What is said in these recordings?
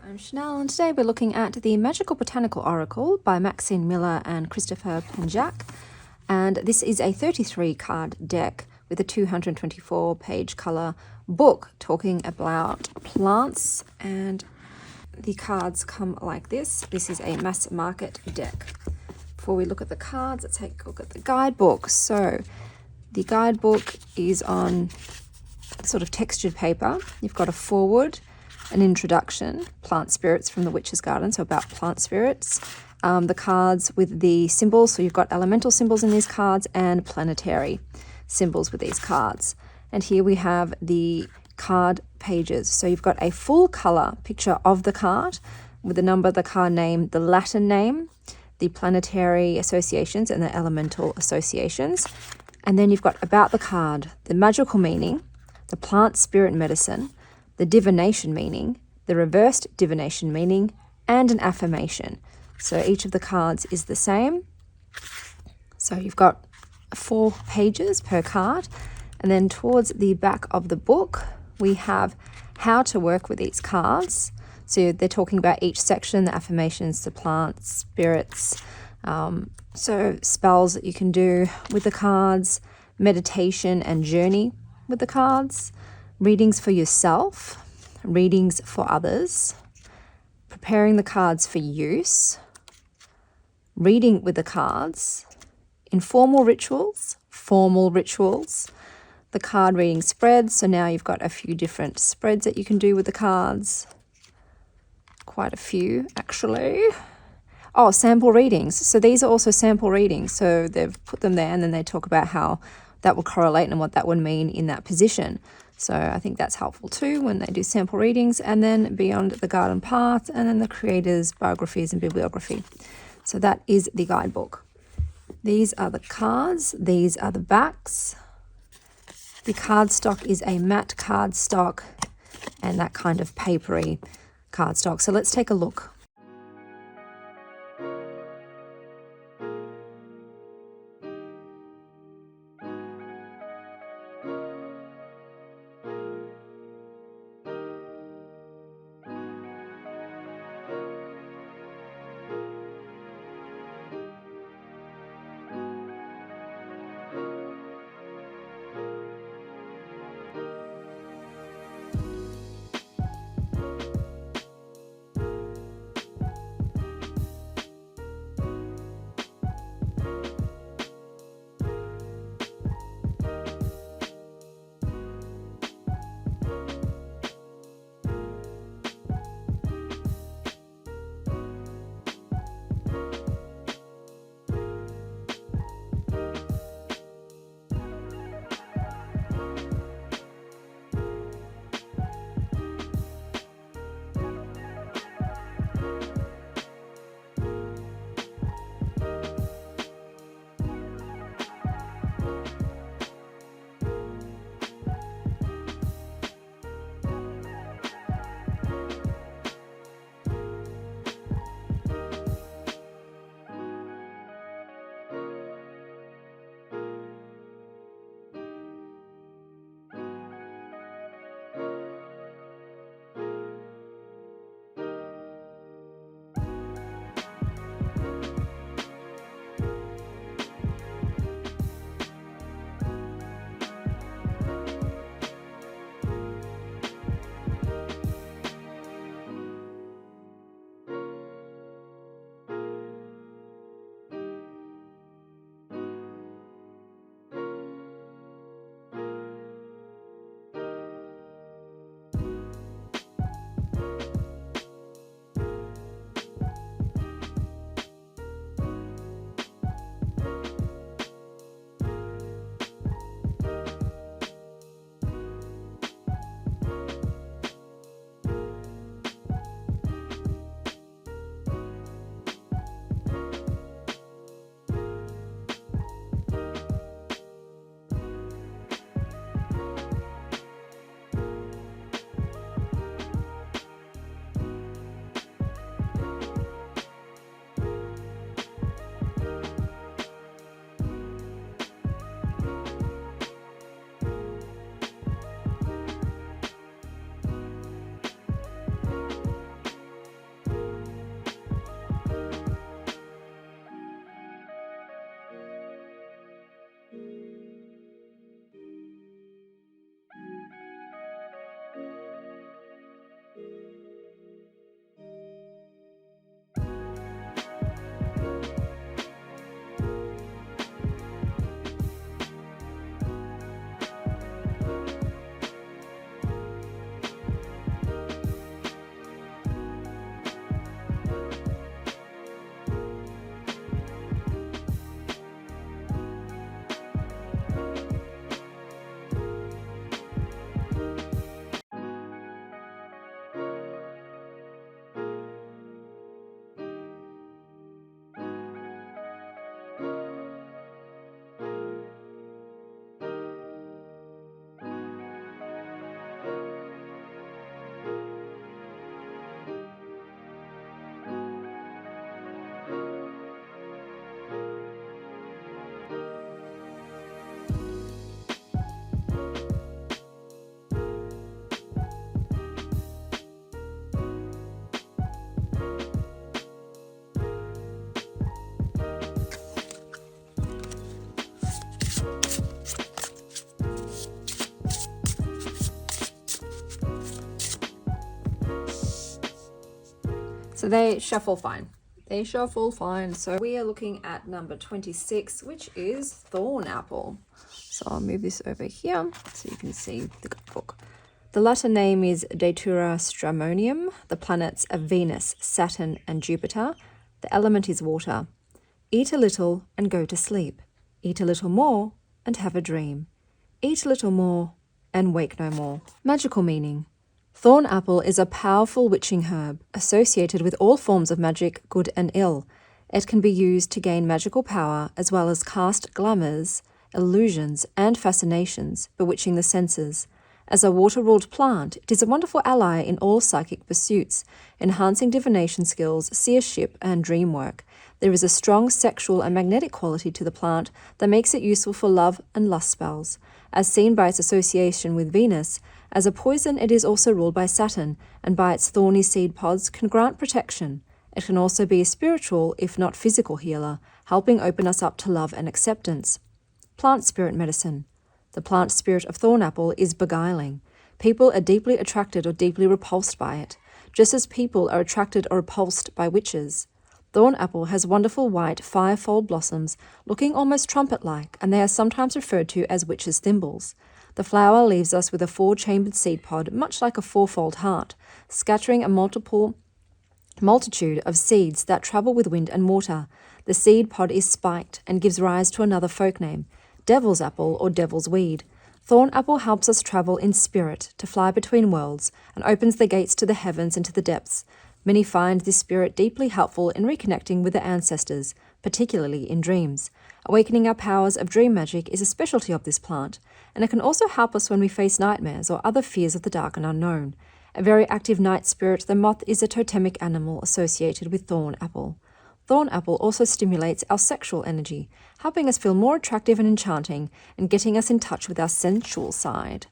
I'm Chanel, and today we're looking at the Magickal Botanical Oracle by Maxine Miller and Christopher Penczak. And this is a 33 card deck with a 224 page color book talking about plants, and the cards come like this. This is a mass market deck. Before we look at the cards, let's take a look at the guidebook. So the guidebook is on sort of textured paper. You've got a foreword, an introduction, plant spirits from the Witch's Garden, so about plant spirits, the cards with the symbols, so you've got elemental symbols in these cards and planetary symbols with these cards. And here we have the card pages. So you've got a full color picture of the card with the number, the card name, the Latin name, the planetary associations and the elemental associations. And then you've got about the card, the magical meaning, the plant spirit medicine, the divination meaning, the reversed divination meaning, and an affirmation. So each of the cards is the same. So you've got 4 pages per card. And then towards the back of the book, we have how to work with these cards. So they're talking about each section, the affirmations, the plants, spirits, so spells that you can do with the cards, meditation and journey with the cards, readings for yourself, readings for others, preparing the cards for use, reading with the cards, informal rituals, formal rituals, the card reading spreads. So now you've got a few different spreads that you can do with the cards. Quite a few, actually. Oh, sample readings. So these are also sample readings. So they've put them there and then they talk about how that will correlate and what that would mean in that position. So I think that's helpful too when they do sample readings. And then beyond the garden path, and then the creators' biographies and bibliography. So that is the guidebook. These are the cards. These are the backs. The cardstock is a matte cardstock and that kind of papery cardstock. So let's take a look. So they shuffle fine. They shuffle fine. So we are looking at number 26, which is Thorn Apple. So I'll move this over here so you can see the book. The Latin name is Datura stramonium. The planets are Venus, Saturn, and Jupiter. The element is water. Eat a little and go to sleep. Eat a little more and have a dream. Eat a little more and wake no more. Magical meaning. Thorn apple is a powerful witching herb associated with all forms of magic, good and ill. It can be used to gain magical power as well as cast glamours, illusions, and fascinations, bewitching the senses. As a water-ruled plant, it is a wonderful ally in all psychic pursuits, enhancing divination skills, seership, and dream work. There is a strong sexual and magnetic quality to the plant that makes it useful for love and lust spells. As seen by its association with Venus, as a poison it is also ruled by Saturn, and by its thorny seed pods can grant protection. It can also be a spiritual, if not physical healer, helping open us up to love and acceptance. Plant spirit medicine. The plant spirit of thorn apple is beguiling. People are deeply attracted or deeply repulsed by it, just as people are attracted or repulsed by witches. Thorn apple has wonderful white five-fold blossoms, looking almost trumpet-like, and they are sometimes referred to as witches' thimbles. The flower leaves us with a four-chambered seed pod, much like a fourfold heart, scattering a multitude of seeds that travel with wind and water. The seed pod is spiked and gives rise to another folk name, devil's apple or devil's weed. Thorn apple helps us travel in spirit, to fly between worlds, and opens the gates to the heavens and to the depths. Many find this spirit deeply helpful in reconnecting with their ancestors, particularly in dreams. Awakening our powers of dream magic is a specialty of this plant, and it can also help us when we face nightmares or other fears of the dark and unknown. A very active night spirit, the moth is a totemic animal associated with thorn apple. Thorn apple also stimulates our sexual energy, helping us feel more attractive and enchanting, and getting us in touch with our sensual side.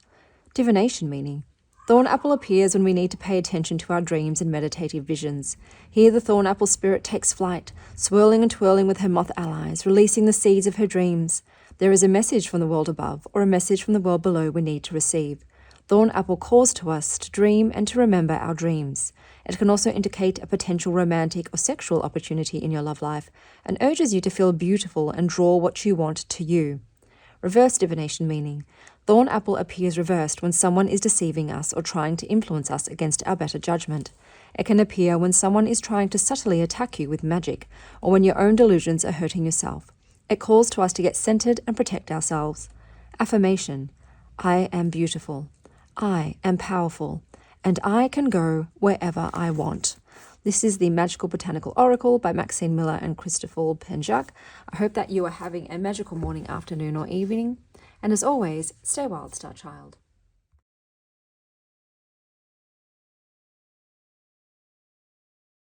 Divination meaning. Thorn apple appears when we need to pay attention to our dreams and meditative visions. Here the thorn apple spirit takes flight, swirling and twirling with her moth allies, releasing the seeds of her dreams. There is a message from the world above or a message from the world below we need to receive. Thorn apple calls to us to dream and to remember our dreams. It can also indicate a potential romantic or sexual opportunity in your love life and urges you to feel beautiful and draw what you want to you. Reverse divination meaning. Thorn apple appears reversed when someone is deceiving us or trying to influence us against our better judgment. It can appear when someone is trying to subtly attack you with magic, or when your own delusions are hurting yourself. It calls to us to get centered and protect ourselves. Affirmation. I am beautiful. I am powerful. And I can go wherever I want. This is the Magickal Botanical Oracle by Maxine Miller and Christopher Penczak. I hope that you are having a magical morning, afternoon, or evening. And as always, stay wild, Star Child.